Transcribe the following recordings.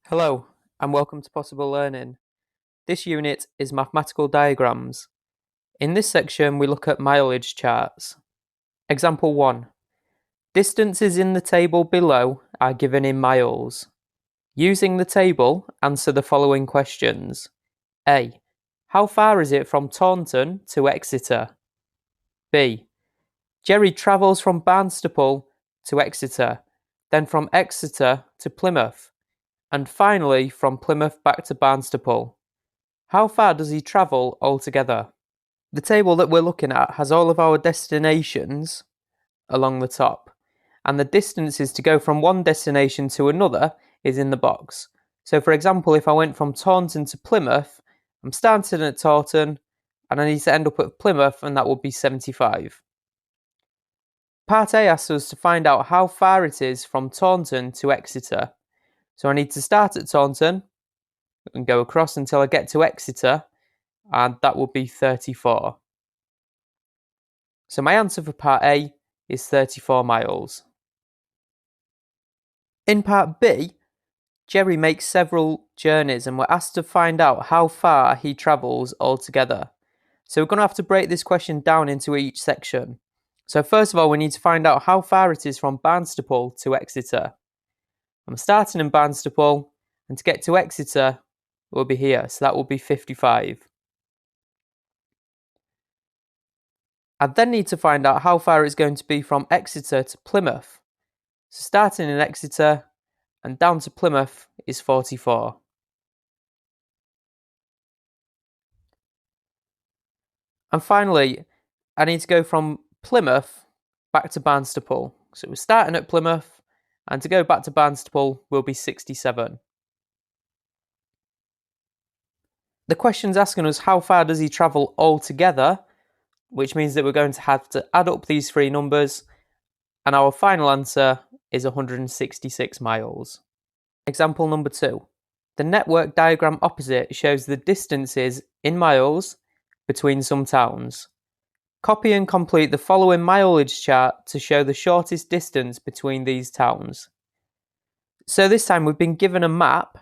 Hello, and welcome to Possible Learning. This unit is mathematical diagrams. In this section, we look at mileage charts. Example 1. Distances in the table below are given in miles. Using the table, answer the following questions. A. How far is it from Taunton to Exeter? B. Jerry travels from Barnstaple to Exeter, then from Exeter to Plymouth, and finally from Plymouth back to Barnstaple. How far does he travel altogether? The table that we're looking at has all of our destinations along the top, and the distances to go from one destination to another is in the box. So for example, if I went from Taunton to Plymouth, I'm starting at Taunton and I need to end up at Plymouth, and that would be 75. Part A asks us to find out how far it is from Taunton to Exeter. So I need to start at Taunton and go across until I get to Exeter, and that will be 34. So my answer for part A is 34 miles. In part B, Jerry makes several journeys and we're asked to find out how far he travels altogether. So we're going to have to break this question down into each section. So first of all, we need to find out how far it is from Barnstaple to Exeter. I'm starting in Barnstaple, and to get to Exeter, we'll be here, so that will be 55. I then need to find out how far it's going to be from Exeter to Plymouth. So starting in Exeter and down to Plymouth is 44. And finally, I need to go from Plymouth back to Barnstaple. So we're starting at Plymouth, and to go back to Barnstaple will be 67. The question's asking us how far does he travel altogether, which means that we're going to have to add up these three numbers, and our final answer is 166 miles. Example number 2. The network diagram opposite shows the distances in miles between some towns. Copy and complete the following mileage chart to show the shortest distance between these towns. So this time we've been given a map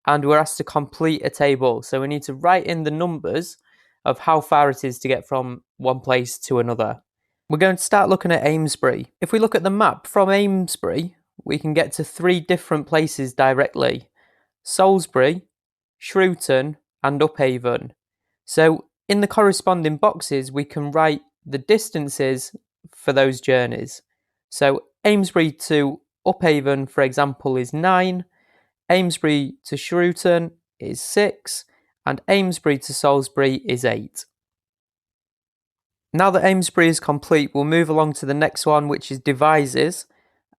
and we're asked to complete a table. So we need to write in the numbers of how far it is to get from one place to another. We're going to start looking at Amesbury. If we look at the map from Amesbury, we can get to 3 different places directly: Salisbury, Shrewton and Upavon. So in the corresponding boxes we can write the distances for those journeys. So Amesbury to Upavon, for example, is 9, Amesbury to Shrewton is 6, and Amesbury to Salisbury is 8. Now that Amesbury is complete, we'll move along to the next one, which is Devizes.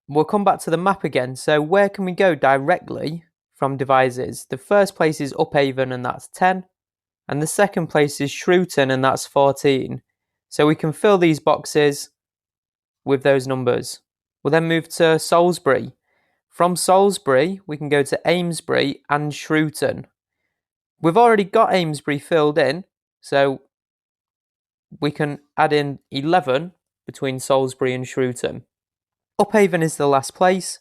We'll come back to the map again. So where can we go directly from Devizes? The first place is Upavon, and that's 10. And the second place is Shrewton, and that's 14. So we can fill these boxes with those numbers. We'll then move to Salisbury. From Salisbury, we can go to Amesbury and Shrewton. We've already got Amesbury filled in, so we can add in 11 between Salisbury and Shrewton. Upavon is the last place,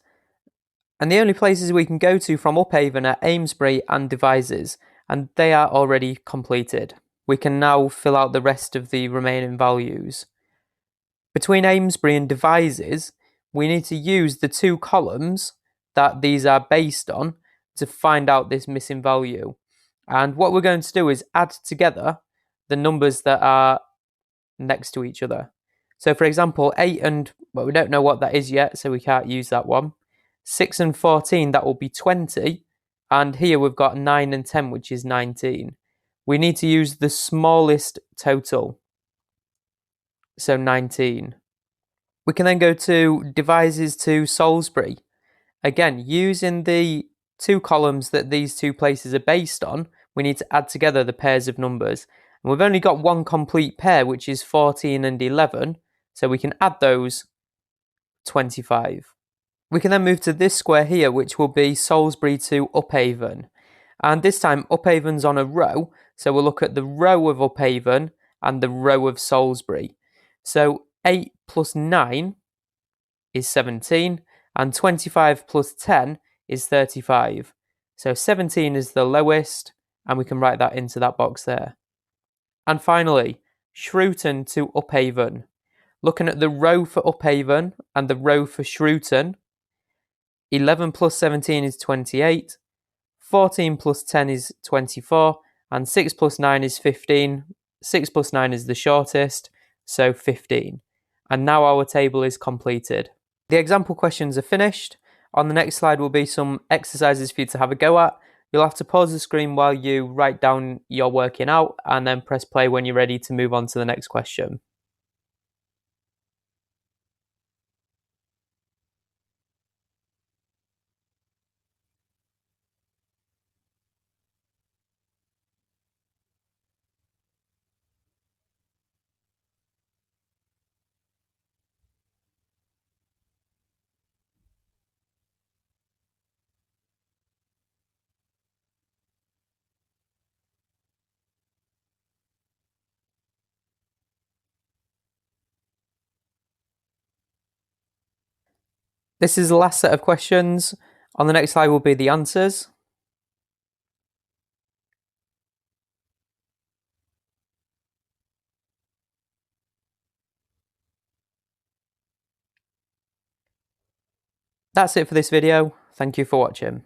and the only places we can go to from Upavon are Amesbury and Devizes, and they are already completed. We can now fill out the rest of the remaining values. Between Amesbury and Devizes, we need to use the 2 columns that these are based on to find out this missing value. And what we're going to do is add together the numbers that are next to each other. So for example, 8 and, well, we don't know what that is yet, so we can't use that one. 6 and 14, that will be 20. And here we've got 9 and 10, which is 19. We need to use the smallest total, so 19. We can then go to Devizes to Salisbury. Again, using the 2 columns that these 2 places are based on, we need to add together the pairs of numbers. And we've only got one complete pair, which is 14 and 11, so we can add those, 25. We can then move to this square here, which will be Salisbury to Upavon. And this time, Upavon's on a row, so we'll look at the row of Upavon and the row of Salisbury. So 8 plus 9 is 17, and 25 plus 10 is 35. So 17 is the lowest, and we can write that into that box there. And finally, Shrewton to Uphaven. Looking at the row for Uphaven and the row for Shrewton, 11 plus 17 is 28, 14 plus 10 is 24, and 6 plus 9 is 15. 6 plus 9 is the shortest, so 15. And now our table is completed. The example questions are finished. On the next slide will be some exercises for you to have a go at. You'll have to pause the screen while you write down your working out and then press play when you're ready to move on to the next question. This is the last set of questions. On the next slide will be the answers. That's it for this video. Thank you for watching.